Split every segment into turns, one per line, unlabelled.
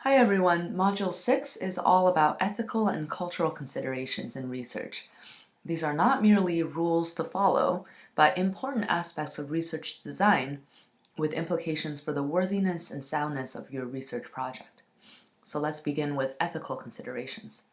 Hi everyone, Module 6 is all about ethical and cultural considerations in research. These are not merely rules to follow, but important aspects of research design with implications for the worthiness and soundness of your research project. So let's begin with ethical considerations.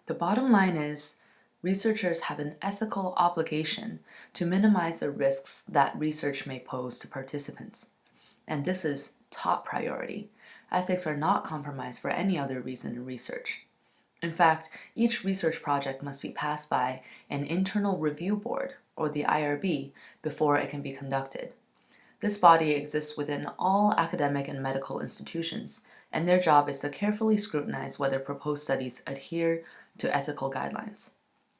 The bottom line is, researchers have an ethical obligation to minimize the risks that research may pose to participants. And this is top priority. Ethics are not compromised for any other reason in research. In fact, each research project must be passed by an internal review board, or the IRB, before it can be conducted. This body exists within all academic and medical institutions, and their job is to carefully scrutinize whether proposed studies adhere to ethical guidelines.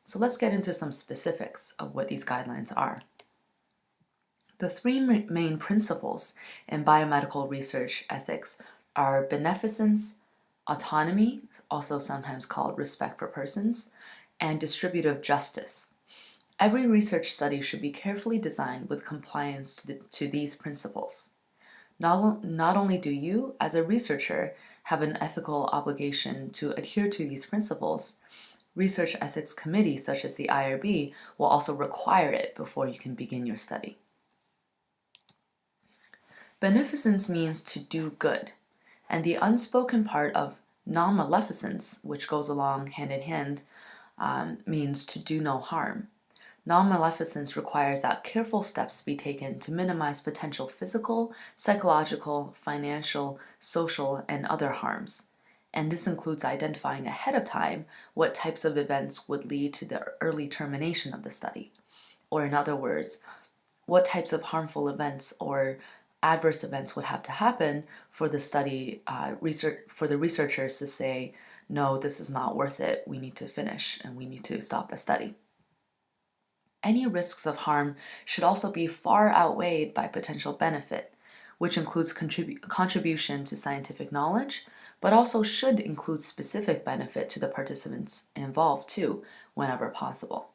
So let's get into some specifics of what these guidelines are. The three main principles in biomedical research ethics are beneficence, autonomy, also sometimes called respect for persons, and distributive justice. Every research study should be carefully designed with compliance to these principles. Not only do you, as a researcher, have an ethical obligation to adhere to these principles, research ethics committees such as the IRB will also require it before you can begin your study. Beneficence means to do good, and the unspoken part of non-maleficence, which goes along hand in hand, means to do no harm. Non-maleficence requires that careful steps be taken to minimize potential physical, psychological, financial, social, and other harms. And this includes identifying ahead of time what types of events would lead to the early termination of the study. Or in other words, what types of harmful events or adverse events would have to happen for the study for the researchers to say, no, this is not worth it, we need to finish and we need to stop the study. Any risks of harm should also be far outweighed by potential benefit, which includes contribution to scientific knowledge, but also should include specific benefit to the participants involved too, whenever possible.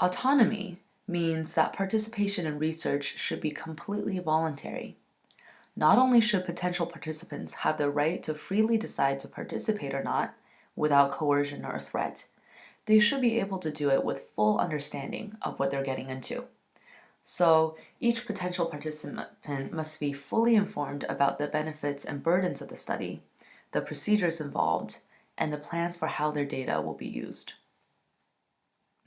Autonomy means that participation in research should be completely voluntary. Not only should potential participants have the right to freely decide to participate or not, without coercion or threat, they should be able to do it with full understanding of what they're getting into. So each potential participant must be fully informed about the benefits and burdens of the study, the procedures involved, and the plans for how their data will be used.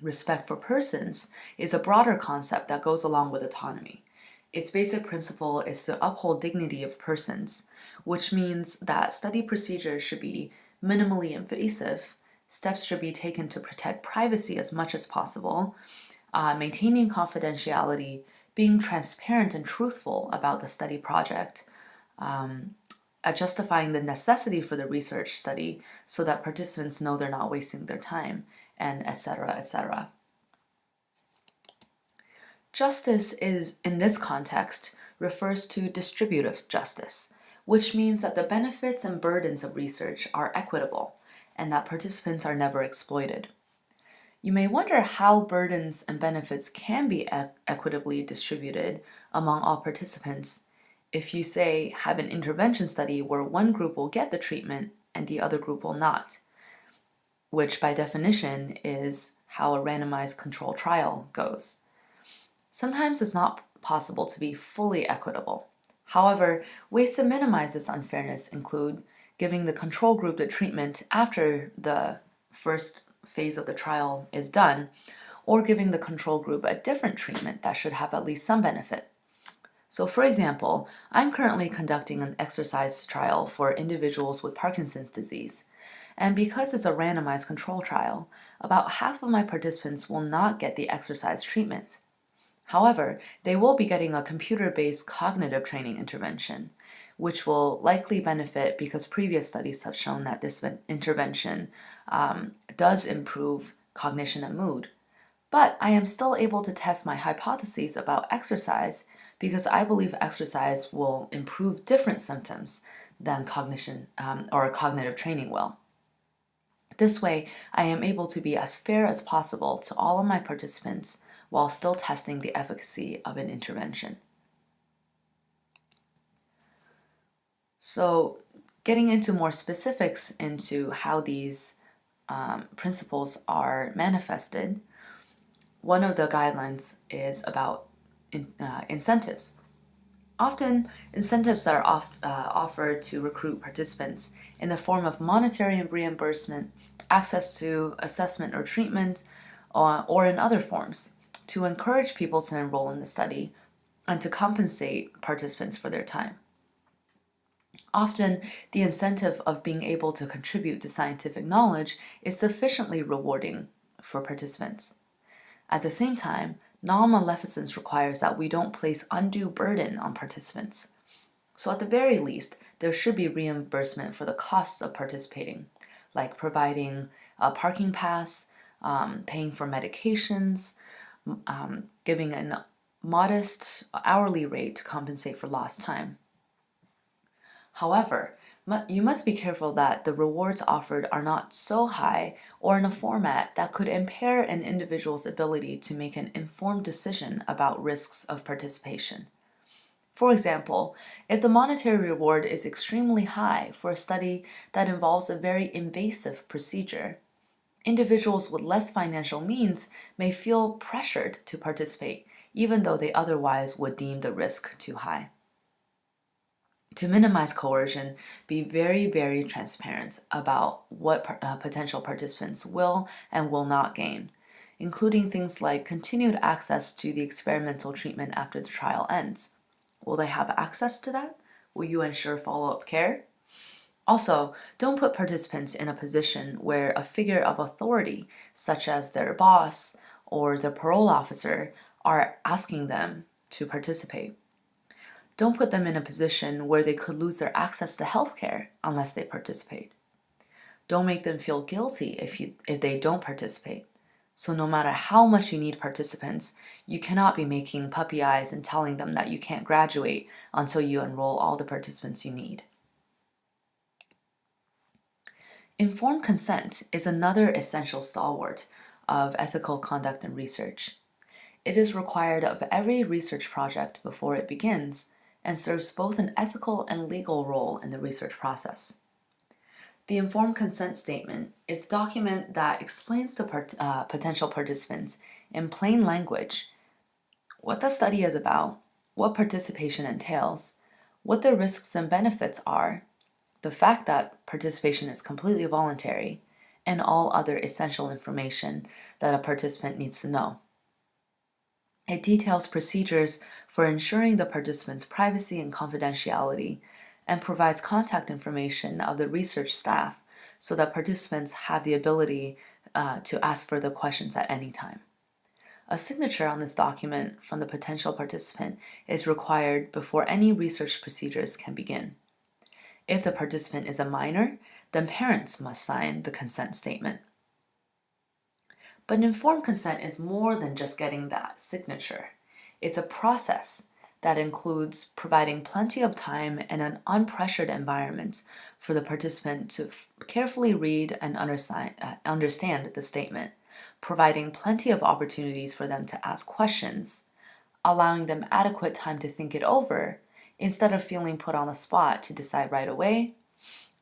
Respect for persons is a broader concept that goes along with autonomy. Its basic principle is to uphold dignity of persons, which means that study procedures should be minimally invasive, steps should be taken to protect privacy as much as possible, maintaining confidentiality, being transparent and truthful about the study project, justifying the necessity for the research study so that participants know they're not wasting their time, and etc., etc. Justice is, in this context, refers to distributive justice, which means that the benefits and burdens of research are equitable and that participants are never exploited. You may wonder how burdens and benefits can be equitably distributed among all participants if you, say, have an intervention study where one group will get the treatment and the other group will not, which by definition is how a randomized control trial goes. Sometimes it's not possible to be fully equitable. However, ways to minimize this unfairness include giving the control group the treatment after the first phase of the trial is done, or giving the control group a different treatment that should have at least some benefit. So for example, I'm currently conducting an exercise trial for individuals with Parkinson's disease. And because it's a randomized control trial, about half of my participants will not get the exercise treatment. However, they will be getting a computer-based cognitive training intervention, which will likely benefit because previous studies have shown that this intervention does improve cognition and mood. But I am still able to test my hypotheses about exercise because I believe exercise will improve different symptoms than cognition or cognitive training will. This way, I am able to be as fair as possible to all of my participants while still testing the efficacy of an intervention. So getting into more specifics into how these principles are manifested, one of the guidelines is about incentives. Often, incentives are offered to recruit participants in the form of monetary reimbursement, access to assessment or treatment, or in other forms to encourage people to enroll in the study and to compensate participants for their time. Often, the incentive of being able to contribute to scientific knowledge is sufficiently rewarding for participants. At the same time, non-maleficence requires that we don't place undue burden on participants. So at the very least, there should be reimbursement for the costs of participating, like providing a parking pass, paying for medications, giving a modest hourly rate to compensate for lost time. However, you must be careful that the rewards offered are not so high or in a format that could impair an individual's ability to make an informed decision about risks of participation. For example, if the monetary reward is extremely high for a study that involves a very invasive procedure, individuals with less financial means may feel pressured to participate, even though they otherwise would deem the risk too high. To minimize coercion, be very, very transparent about what potential participants will and will not gain, including things like continued access to the experimental treatment after the trial ends. Will they have access to that? Will you ensure follow-up care? Also, don't put participants in a position where a figure of authority, such as their boss or the parole officer, are asking them to participate. Don't put them in a position where they could lose their access to healthcare unless they participate. Don't make them feel guilty if they don't participate. So no matter how much you need participants, you cannot be making puppy eyes and telling them that you can't graduate until you enroll all the participants you need. Informed consent is another essential stalwart of ethical conduct in research. It is required of every research project before it begins and serves both an ethical and legal role in the research process. The informed consent statement is a document that explains to potential participants in plain language what the study is about, what participation entails, what the risks and benefits are, the fact that participation is completely voluntary, and all other essential information that a participant needs to know. It details procedures for ensuring the participants' privacy and confidentiality and provides contact information of the research staff so that participants have the ability to ask further questions at any time. A signature on this document from the potential participant is required before any research procedures can begin. If the participant is a minor, then parents must sign the consent statement. But informed consent is more than just getting that signature. It's a process that includes providing plenty of time and an unpressured environment for the participant to carefully read and understand the statement, providing plenty of opportunities for them to ask questions, allowing them adequate time to think it over instead of feeling put on the spot to decide right away,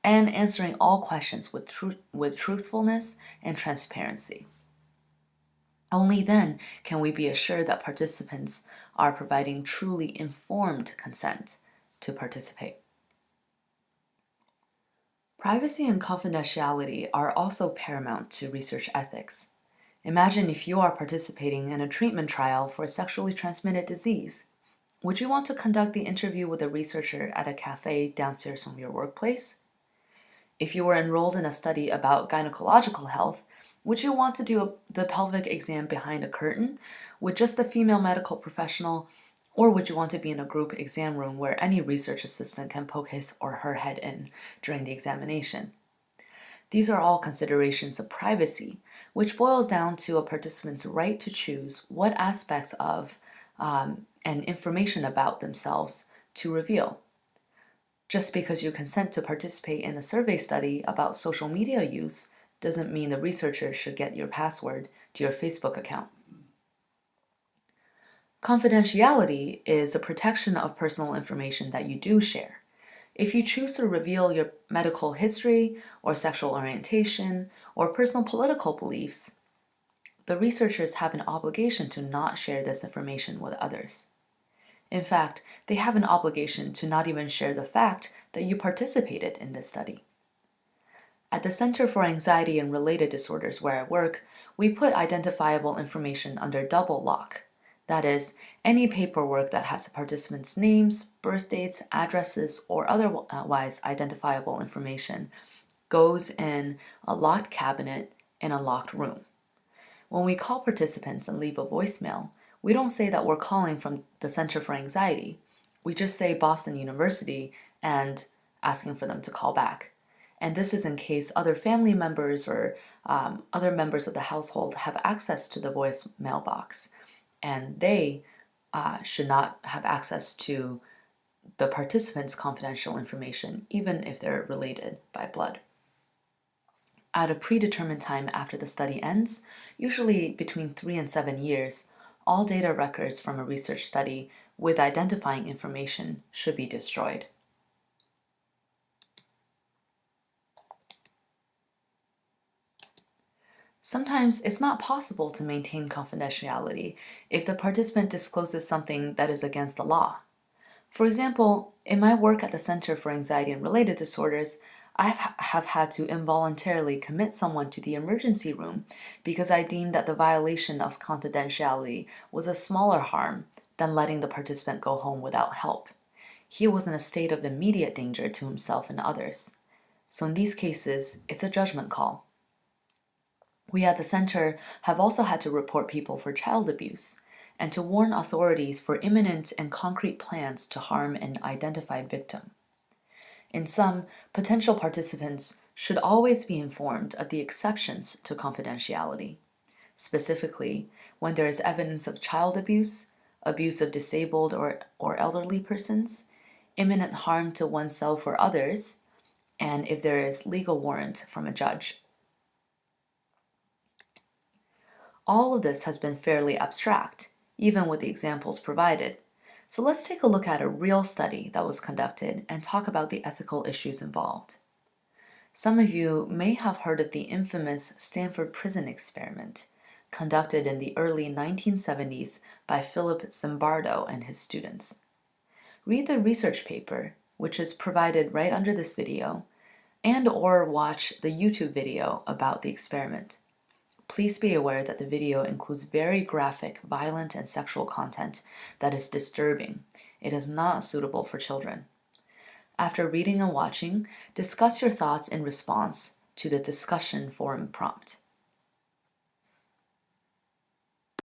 and answering all questions with truthfulness and transparency. Only then can we be assured that participants are providing truly informed consent to participate. Privacy and confidentiality are also paramount to research ethics. Imagine if you are participating in a treatment trial for a sexually transmitted disease. Would you want to conduct the interview with a researcher at a cafe downstairs from your workplace? If you were enrolled in a study about gynecological health, would you want to do the pelvic exam behind a curtain with just a female medical professional, or would you want to be in a group exam room where any research assistant can poke his or her head in during the examination? These are all considerations of privacy, which boils down to a participant's right to choose what aspects of and information about themselves to reveal. Just because you consent to participate in a survey study about social media use doesn't mean the researcher should get your password to your Facebook account. Confidentiality is the protection of personal information that you do share. If you choose to reveal your medical history or sexual orientation or personal political beliefs, the researchers have an obligation to not share this information with others. In fact, they have an obligation to not even share the fact that you participated in this study. At the Center for Anxiety and Related Disorders where I work, we put identifiable information under double lock. That is, any paperwork that has the participants' names, birth dates, addresses, or otherwise identifiable information goes in a locked cabinet in a locked room. When we call participants and leave a voicemail, we don't say that we're calling from the Center for Anxiety. We just say Boston University and asking for them to call back. And this is in case other family members or other members of the household have access to the voicemail box, and they should not have access to the participants' confidential information, even if they're related by blood. At a predetermined time after the study ends, usually between 3 and 7 years, all data records from a research study with identifying information should be destroyed. Sometimes it's not possible to maintain confidentiality if the participant discloses something that is against the law. For example, in my work at the Center for Anxiety and Related Disorders, I have had to involuntarily commit someone to the emergency room because I deemed that the violation of confidentiality was a smaller harm than letting the participant go home without help. He was in a state of immediate danger to himself and others. So in these cases, it's a judgment call. We at the center have also had to report people for child abuse and to warn authorities for imminent and concrete plans to harm an identified victim. In sum, potential participants should always be informed of the exceptions to confidentiality, specifically when there is evidence of child abuse, abuse of disabled or elderly persons, imminent harm to oneself or others, and if there is legal warrant from a judge. All of this has been fairly abstract, even with the examples provided. So let's take a look at a real study that was conducted and talk about the ethical issues involved. Some of you may have heard of the infamous Stanford Prison Experiment, conducted in the early 1970s by Philip Zimbardo and his students. Read the research paper, which is provided right under this video, and/or watch the YouTube video about the experiment. Please be aware that the video includes very graphic, violent, and sexual content that is disturbing. It is not suitable for children. After reading and watching, discuss your thoughts in response to the discussion forum prompt.